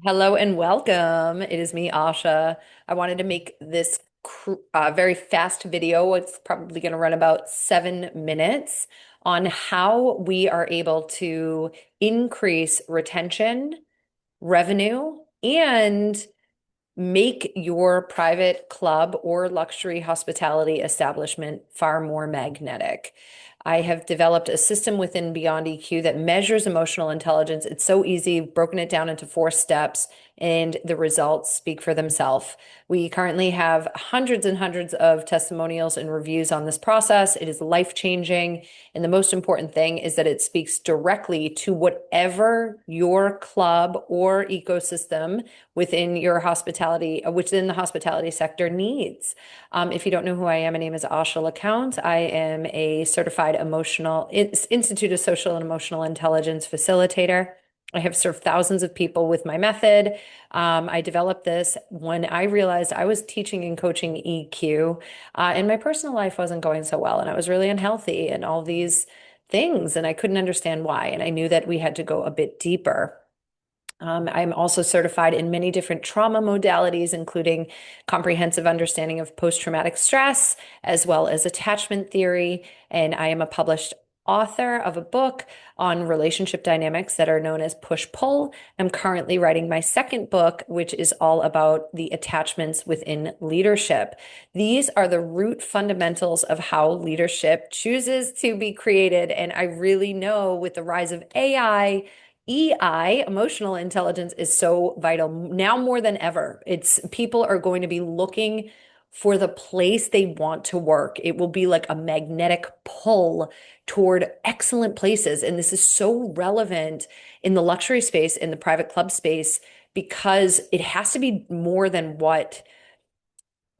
Hello and welcome. It is me, Aasha. I wanted to make this very fast video. It's probably going to run about 7 minutes on how we are able to increase retention, revenue, and make your private club or luxury hospitality establishment far more magnetic. I have developed a system within BeyondEQ that measures emotional intelligence. It's so easy, broken it down into 4 steps, and the results speak for themselves. We currently have hundreds and hundreds of testimonials and reviews on this process. It is life-changing. And the most important thing is that it speaks directly to whatever your club or ecosystem within the hospitality sector needs. If you don't know who I am, my name is Aasha LeCount. I am a certified Institute of Social and Emotional Intelligence facilitator. I have served thousands of people with my method. I developed this when I realized I was teaching and coaching EQ, and my personal life wasn't going so well, and I was really unhealthy and all these things, and I couldn't understand why. And I knew that we had to go a bit deeper. I'm also certified in many different trauma modalities, including comprehensive understanding of post-traumatic stress, as well as attachment theory. And I am a published author of a book on relationship dynamics that are known as push-pull. I'm currently writing my second book, which is all about the attachments within leadership. These are the root fundamentals of how leadership chooses to be created. And I really know with the rise of AI, EI, emotional intelligence, is so vital now more than ever. It's people are going to be looking for the place they want to work. It will be like a magnetic pull toward excellent places. And this is so relevant in the luxury space, in the private club space, because it has to be more than what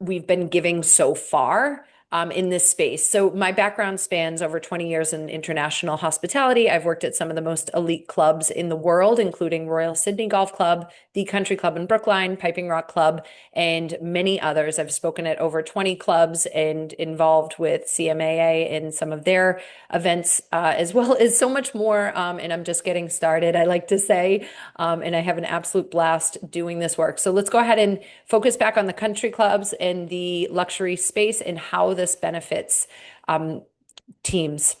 we've been giving so far in this space. So my background spans over 20 years in international hospitality. I've worked at some of the most elite clubs in the world, including Royal Sydney Golf Club, the Country Club in Brookline, Piping Rock Club, and many others. I've spoken at over 20 clubs and involved with CMAA in some of their events, as well as so much more. And I'm just getting started, I like to say. And I have an absolute blast doing this work. So let's go ahead and focus back on the country clubs and the luxury space and how this benefits teams.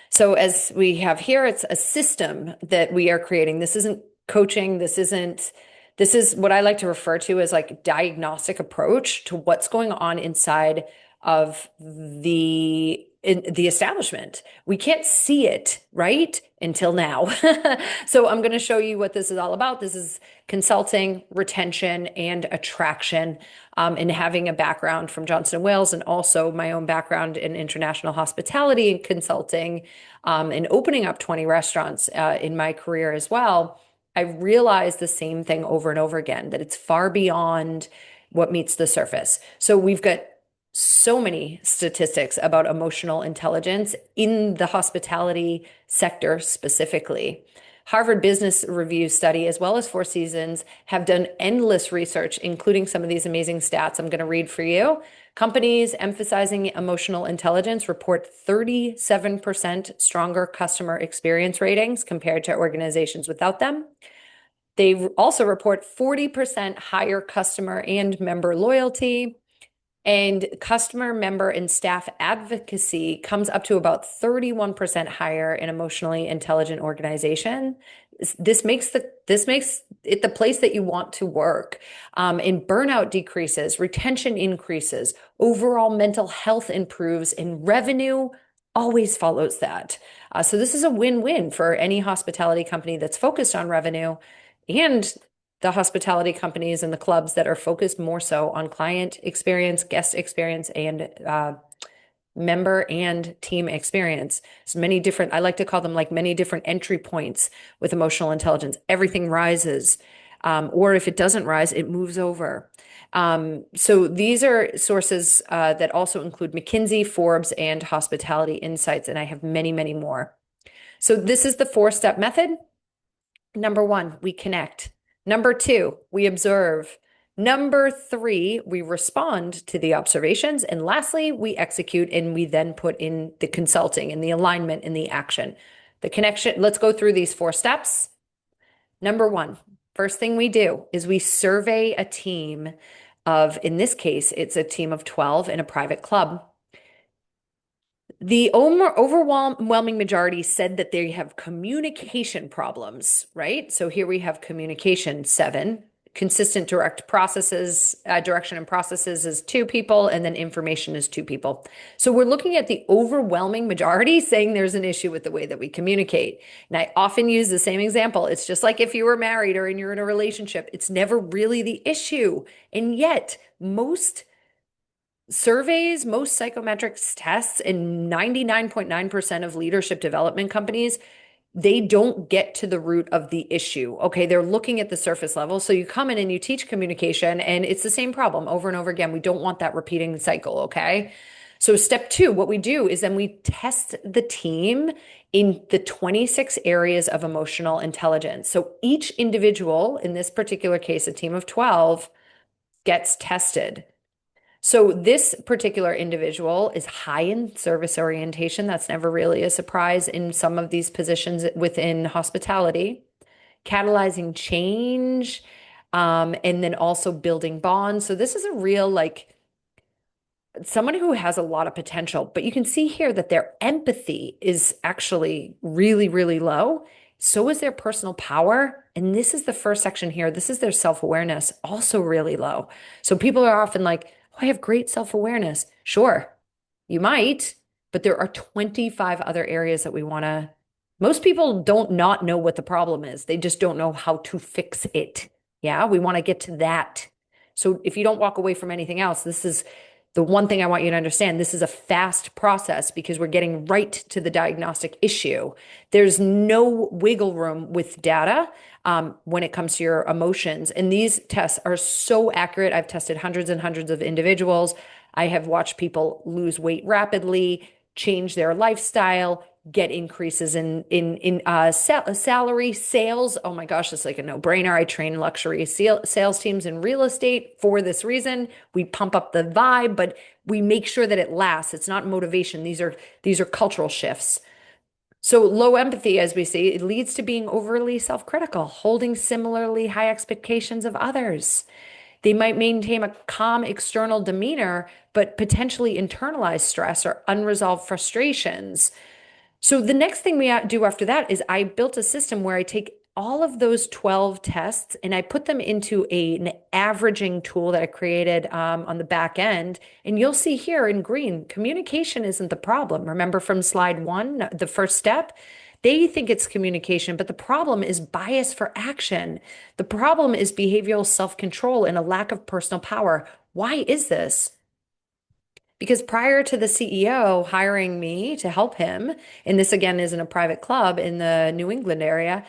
So as we have here, it's a system that we are creating. This isn't coaching. This is what I like to refer to as like diagnostic approach to what's going on inside of the establishment. We can't see it, right? Until now. So I'm going to show you what this is all about. This is consulting, retention, and attraction, and having a background from Johnson & Wales and also my own background in international hospitality and consulting, and opening up 20 restaurants in my career as well. I realized the same thing over and over again, that it's far beyond what meets the surface. So we've got so many statistics about emotional intelligence in the hospitality sector specifically. Harvard Business Review study, as well as Four Seasons, have done endless research, including some of these amazing stats I'm going to read for you. Companies emphasizing emotional intelligence report 37% stronger customer experience ratings compared to organizations without them. They also report 40% higher customer and member loyalty. And customer, member, and staff advocacy comes up to about 31% higher in emotionally intelligent organization. This makes it the place that you want to work. And burnout decreases, retention increases, overall mental health improves, and revenue always follows that. So this is a win-win for any hospitality company that's focused on revenue and the hospitality companies and the clubs that are focused more so on client experience, guest experience, and member and team experience. So many different, I like to call them like many different entry points with emotional intelligence. Everything rises, or if it doesn't rise, it moves over. So these are sources that also include McKinsey, Forbes, and Hospitality Insights, and I have many, many more. So this is the 4-step method. Number 1, we connect. Number 2, we observe. Number 3, we respond to the observations. And lastly, we execute, and we then put in the consulting and the alignment and the action. The connection, let's go through these 4 steps. Number 1, First thing we do is we survey a team of, in this case, it's a team of 12 in a private club. The overwhelming majority said that they have communication problems, right? So here we have communication, 7. Consistent direction and processes is 2 people, and then information is 2 people. So we're looking at the overwhelming majority saying there's an issue with the way that we communicate. And I often use the same example. It's just like if you were married or you're in a relationship, it's never really the issue. And yet, most surveys, most psychometrics tests, and 99.9% of leadership development companies, they don't get to the root of the issue. Okay, they're looking at the surface level. So you come in and you teach communication, and it's the same problem over and over again. We don't want that repeating cycle. Okay. So step 2, what we do is then we test the team in the 26 areas of emotional intelligence. So each individual, in this particular case, a team of 12, gets tested. So this particular individual is high in service orientation. That's never really a surprise in some of these positions within hospitality. Catalyzing change, and then also building bonds. So this is a real, like, someone who has a lot of potential, but you can see here that their empathy is actually really, really low. So is their personal power. And this is the first section here. This is their self-awareness, also really low. So people are often like, oh, I have great self-awareness. Sure, you might, but there are 25 other areas that we want to. Most people don't not know what the problem is. They just don't know how to fix it. Yeah, we want to get to that. So if you don't walk away from anything else, this is the one thing I want you to understand. This is a fast process because we're getting right to the diagnostic issue. There's no wiggle room with data when it comes to your emotions. And these tests are so accurate. I've tested hundreds and hundreds of individuals. I have watched people lose weight rapidly, change their lifestyle, get increases in salary, sales. Oh my gosh, it's like a no-brainer. I train luxury sales teams in real estate for this reason. We pump up the vibe, but we make sure that it lasts. It's not motivation. These are cultural shifts. So low empathy, as we see, it leads to being overly self-critical, holding similarly high expectations of others. They might maintain a calm external demeanor, but potentially internalize stress or unresolved frustrations. So the next thing we do after that is I built a system where I take all of those 12 tests and I put them into an averaging tool that I created on the back end. And you'll see here in green, communication isn't the problem. Remember from slide 1, the first step? They think it's communication, but the problem is bias for action. The problem is behavioral self-control and a lack of personal power. Why is this? Because prior to the CEO hiring me to help him, and this again is in a private club in the New England area,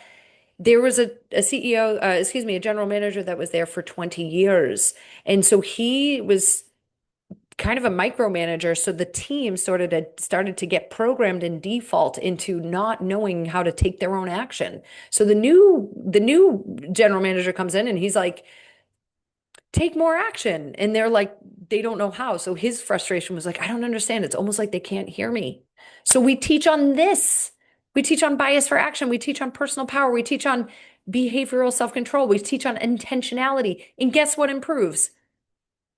there was a CEO, a general manager that was there for 20 years. And so he was kind of a micromanager. So the team started to get programmed and default into not knowing how to take their own action. So the new general manager comes in and he's like, take more action. And they're like, they don't know how. So his frustration was like, I don't understand. It's almost like they can't hear me. So we teach on this. We teach on bias for action. We teach on personal power. We teach on behavioral self-control. We teach on intentionality. And guess what improves?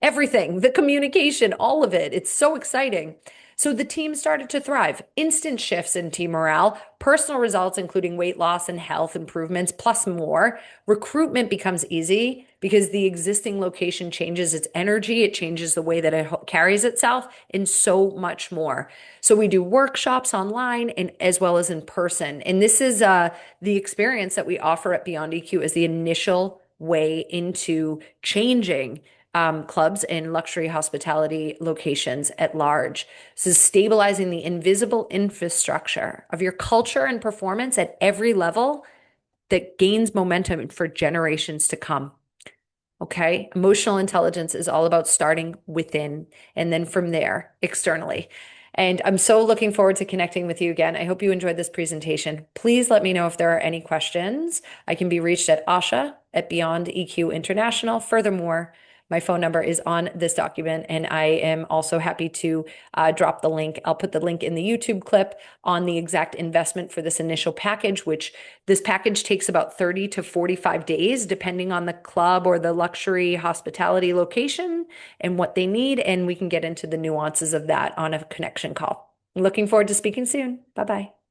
Everything, the communication, all of it. It's so exciting. So the team started to thrive. Instant shifts in team morale, personal results, including weight loss and health improvements, plus more. Recruitment becomes easy because the existing location changes its energy. It changes the way that it carries itself and so much more. So we do workshops online and as well as in person. And this is the experience that we offer at BeyondEQ as the initial way into changing clubs and luxury hospitality locations at large. This is stabilizing the invisible infrastructure of your culture and performance at every level that gains momentum for generations to come. Okay. Emotional intelligence is all about starting within and then from there externally. And I'm so looking forward to connecting with you again. I hope you enjoyed this presentation. Please let me know if there are any questions. I can be reached at Aasha at BeyondEQ International. Furthermore, My phone number is on this document, and I am also happy to drop the link. I'll put the link in the YouTube clip on the exact investment for this initial package, which this package takes about 30 to 45 days, depending on the club or the luxury hospitality location and what they need. And we can get into the nuances of that on a connection call. Looking forward to speaking soon. Bye bye.